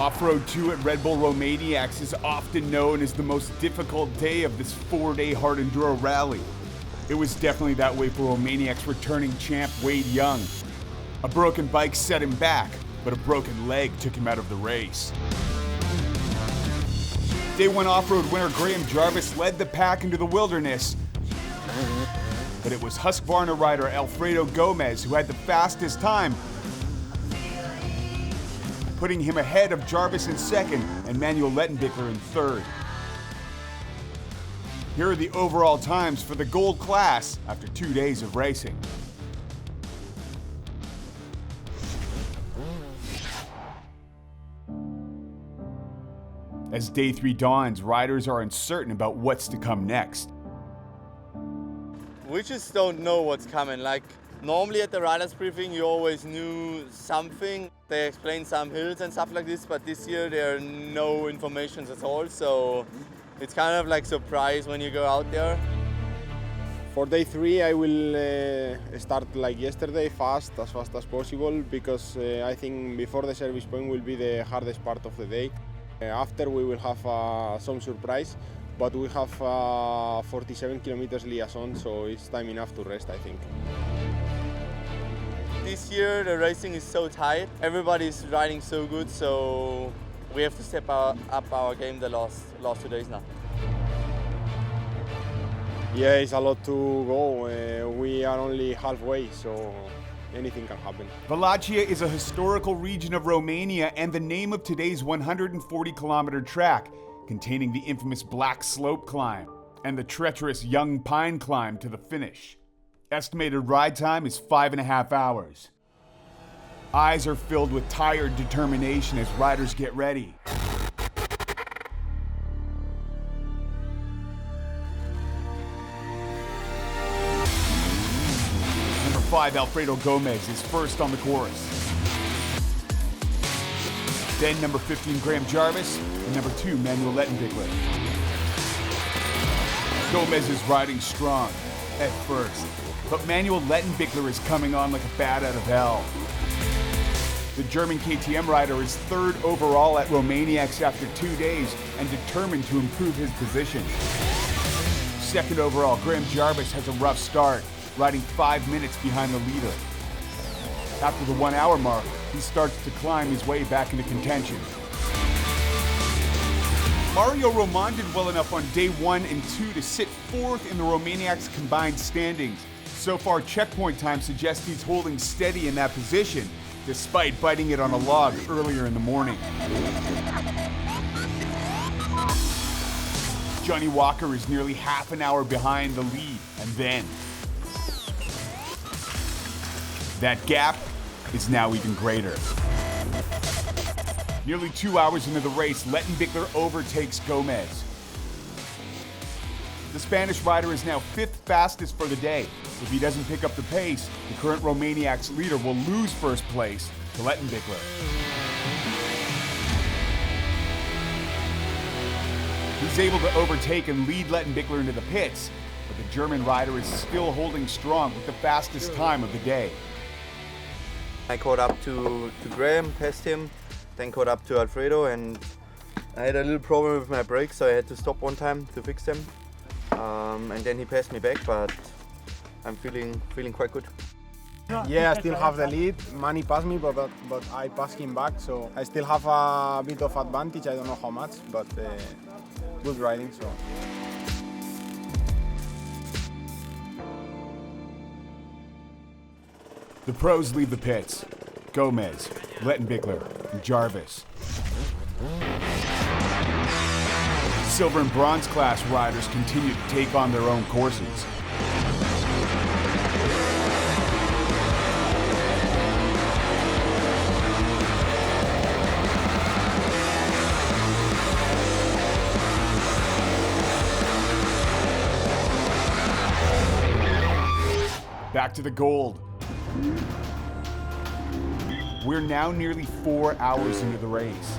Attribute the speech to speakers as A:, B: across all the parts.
A: Offroad 2 at Red Bull Romaniacs is often known as the most difficult day of this 4-day hard enduro rally. It was definitely that way for Romaniacs returning champ Wade Young. A broken bike set him back, but a broken leg took him out of the race. Day 1 off-road winner Graham Jarvis led the pack into the wilderness, but it was Husqvarna rider Alfredo Gomez who had the fastest time, putting him ahead of Jarvis in second and Manuel Lettenbichler in third. Here are the overall times for the gold class after 2 days of racing. As day 3 dawns, riders are uncertain about what's to come next.
B: We just don't know what's coming. Like, normally at the riders briefing you always knew something. They explained some hills and stuff like this, but this year there are no information at all, so it's kind of like surprise when you go out there.
C: For day 3 I will start like yesterday, as fast as possible, because I think before the service point will be the hardest part of the day. After we will have some surprise, but we have 47 kilometers liaison, so it's time enough to rest, I think.
B: This year the racing is so tight, everybody's riding so good, so we have to step up our game the last 2 days now.
C: Yeah, it's a lot to go. We are only halfway, so anything can happen.
A: Wallachia is a historical region of Romania and the name of today's 140-kilometer track, containing the infamous Black Slope climb and the treacherous Young Pine climb to the finish. Estimated ride time is 5.5 hours. Eyes are filled with tired determination as riders get ready. Number 5, Alfredo Gomez is first on the course. Then number 15, Graham Jarvis, and number 2, Manuel Lettenbichler. Gomez is riding strong at first, but Manuel Lettenbichler is coming on like a bat out of hell. The German KTM rider is third overall at Romaniacs after 2 days and determined to improve his position. Second overall, Graham Jarvis has a rough start, riding 5 minutes behind the leader. After the 1 hour mark, he starts to climb his way back into contention. Mario Roman did well enough on day 1 and 2 to sit fourth in the Romaniacs combined standings. So far, checkpoint time suggests he's holding steady in that position, despite biting it on a log earlier in the morning. Johnny Walker is nearly half an hour behind the lead, and then that gap is now even greater. Nearly 2 hours into the race, Lettenbichler overtakes Gomez. The Spanish rider is now 5th fastest for the day. If he doesn't pick up the pace, the current Romaniacs leader will lose first place to Lettenbichler. He's able to overtake and lead Lettenbichler into the pits, but the German rider is still holding strong with the fastest time of the day.
B: I caught up to Graham, passed him, then caught up to Alfredo, and I had a little problem with my brakes, so I had to stop one time to fix them. And then he passed me back, but I'm feeling quite good.
C: Yeah, I still have the lead. Manny passed me, but I passed him back, so I still have a bit of advantage. I don't know how much, but good riding. So.
A: The pros leave the pits. Gomez, Lettenbichler, and Jarvis. Silver and bronze class riders continue to take on their own courses. Back to the gold. We're now nearly 4 hours into the race.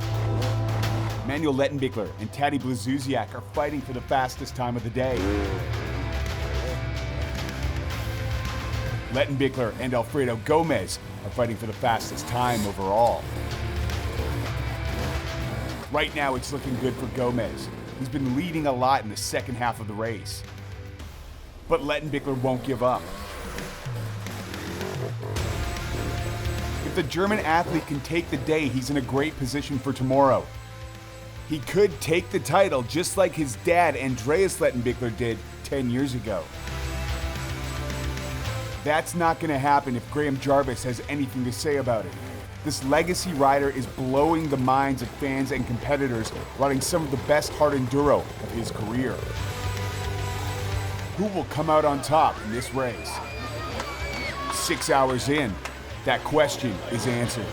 A: Manuel Lettenbichler and Tadej Blazusiak are fighting for the fastest time of the day. Lettenbichler and Alfredo Gomez are fighting for the fastest time overall. Right now, it's looking good for Gomez. He's been leading a lot in the second half of the race. But Lettenbichler won't give up. If the German athlete can take the day, he's in a great position for tomorrow. He could take the title just like his dad, Andreas Lettenbichler, did 10 years ago. That's not going to happen if Graham Jarvis has anything to say about it. This legacy rider is blowing the minds of fans and competitors, riding some of the best hard enduro of his career. Who will come out on top in this race? 6 hours in, that question is answered.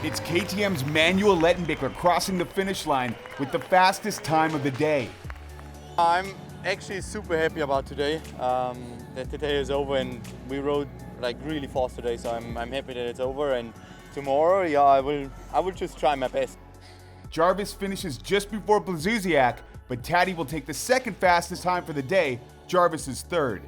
A: It's KTM's Manuel Lettenbichler crossing the finish line with the fastest time of the day.
B: I'm actually super happy about today, that today is over and we rode like really fast today, so I'm happy that it's over, and tomorrow, yeah, I will just try my best.
A: Jarvis finishes just before Blazusiak, but Taddy will take the second fastest time for the day. Jarvis is third.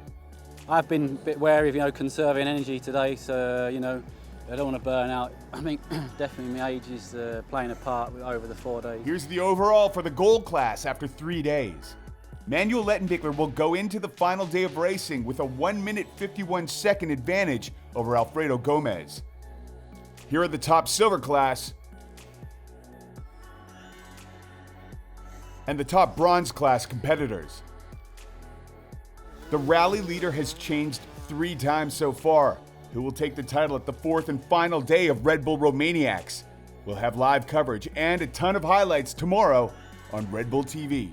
D: I've been a bit wary of, conserving energy today, so, I don't want to burn out. I mean, definitely my age is playing a part over the 4 days.
A: Here's the overall for the gold class after 3 days. Manuel Lettenbichler will go into the final day of racing with a 1 minute 51 second advantage over Alfredo Gomez. Here are the top silver class and the top bronze class competitors. The rally leader has changed 3 times so far. Who will take the title at the 4th and final day of Red Bull Romaniacs? We'll have live coverage and a ton of highlights tomorrow on Red Bull TV.